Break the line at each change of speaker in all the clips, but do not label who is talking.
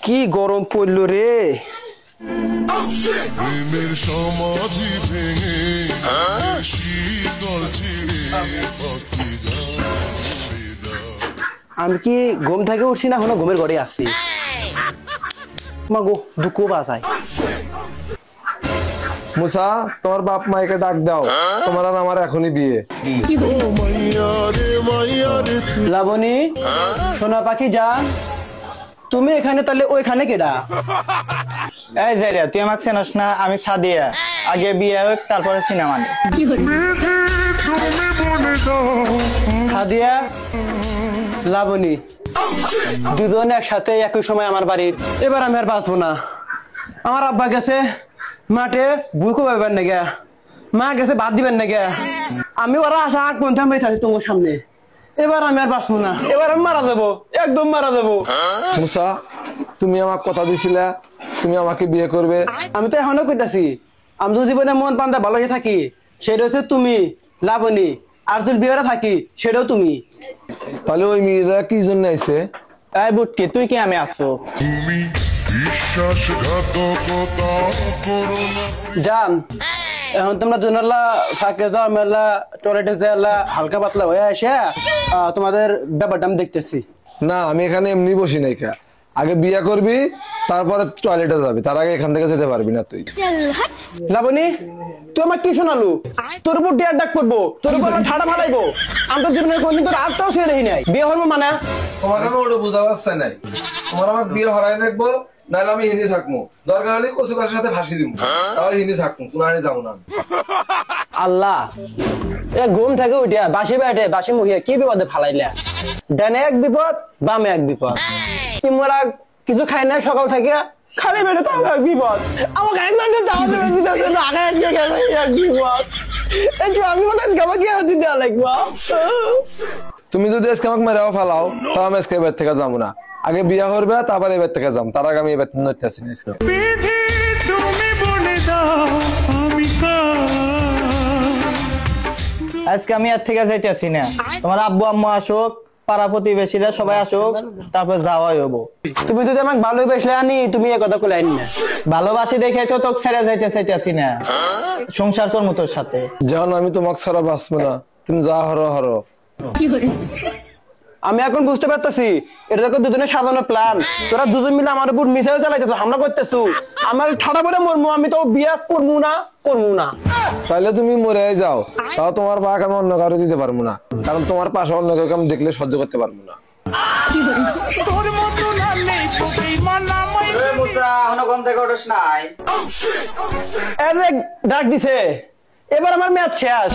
কি গরম পড়লো রে। আমি কি ঘুম থেকে উঠছি না এখনো ঘুমের ঘরে আছি। মা গো দুঃখ বাসায়।
মুসা তোমার বাপ মাইকে ডাক দাও, তোমার আর আমার এখনই বিয়ে।
লাবণী সোনা পাখি যান, তুমি এখানে তাহলে ওইখানে কেডা?
এই যে রে, তুই আমাকে চেনস না? আমি সাদিয়া, আগে বিয়ে হোক তারপরে সিনেমা।
সাদিয়া লাবণী দুজন একসাথে একই সময় আমার বাড়ির। এবার আমি আর বাঁচবো না। আমার আব্বা গেছে মাঠে বুকো পাইবেন না গা, মা গেছে বাদ দিবেন না গা। আমি ওরা আসা আগ পর্যন্ত আমি থাকি তোমার সামনে। এবার আমি আর বাঁচবো না, এবার আমি মারা দেবো, একদম মারা দেবো।
মুসা তুমি আমাকে কথা দিছিলা তুমি আমাকে বিয়ে করবে।
আমি তো এখনো কইতাছি, আমি তো জীবনে মন পান্তা ভালো হয়ে থাকি সেটা হচ্ছে তুমি লাবণী, আর যদি বিয়েরা থাকি সেটাও তুমি।
তাহলে ওই মেয়েরা কি জন্য আইছে?
এই বুটকি, তুই কি আমি আসো?
জান এখন তোমরা জোনাল্লা থাকে দাও, মেলা টয়লেটে যাইলা হালকা পাতলা হয়ে আসে তোমাদের ব্যাপারটা আমি দেখতেছি।
না আমি এখানে এমনি বসি নাই কা, আগে বিয়ে করবি তারপরে টয়লেটে যাবি, তার আগে এখান থেকে যেতে পারবি না তুই।
লাবণী তুই আমার কি শোনালু? তোর উপর ডিয়ার ডাক করবো, তোর উপর ঠাড়া ফালাইবো। আমি তো জীবনের কোনদিন তোর আটটাও ছুঁয়ে দেখি নাই। বিয়ে হবো মানে
তোমার আমি ওটা বুঝা পারছে নাই। তোমার আমার বিয়ে হরাই রাখবো, নাহলে আমি হিন্দি থাকবো, দরকার হলে কচু গাছের সাথে ফাঁসি দিব, তাহলে হিন্দি থাকবো, কোরআনে যাবো না।
আল্লাহ এ ঘুম থেকে উঠিয়া বাসি বেটে বাসি মুখিয়া কি বিপদে ফালাইলা। ডানে এক বিপদ বামে এক বিপদ। তোমরা কিছু খাই না সকাল থেকে, খালি বেটে তো এক বিপদ। আমাকে একবার যাওয়া দেবে দিতেছে না, আগে এক বিপদ। এই যে আমি কোথায় গাবা কি হাতি দেওয়া লাগবো?
তুমি যদি আজকে আমাকে মেরেও ফালাও তাও আমি আজকে এবার থেকে যাবো না। আগে বিয়ে করবে তারপরে এবার থেকে যাবো, তার আগে আমি এবার নড়তে আসি না।
আজকে আমি আর থেকে যাইতেছি না। তোমার আব্বু আম্মু আসুক, পাড়া প্রতিবেশীরা সবাই আসুক, তারপর যাওয়াই হবো।
তুমি যদি আমাকে ভালোবেসলে আনি, তুমি এ কথা কইলে আনি না।
ভালোবাসি দেখে তো তোকে ছেড়ে যাইতে চাইতেছি না, সংসার করবো তোর সাথে।
যখন আমি তোমাকে ছাড়া বাঁচবো না, তুমি যা হরো হরো।
আমি এখন বুঝতে পারতেছি এটা তো দুজনের সাজানো প্ল্যান। তোরা দুজন মিলে আমার উপর মিসাইল চালাইতেছো, হামলা করতেছো। আমার ঠাড়া পরে মরমু, আমি তো বিয়ে করবো না, করবো না।
তাহলে তুমি মরে যাও, তাও তোমার বাঘ আমি অন্য কারো দিতে পারবো না, কারণ তোমার পাশে অন্য কাউকে আমি দেখলে সহ্য করতে পারবো না।
ডাক দিছে, এবার আমার ম্যাচ শেষ।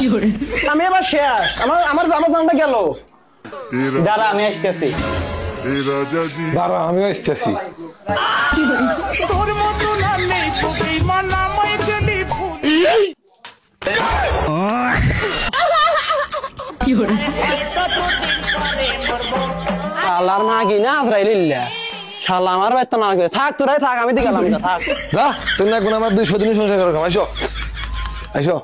আমি এবার শেষ, আমার আমার জামাটা গেল।
দাঁড়া আমি আসতেছি।
দাঁড়া আমিও আসতেছি।
শালার মা কি না আজরাইলিল্লা, শালা আমার বেতন না থাক, তোরাই থাক, আমি তো গেলাম না, থাক।
যা তুমি না আমার 200 দিনই সংসার করো। আইসো আইসো।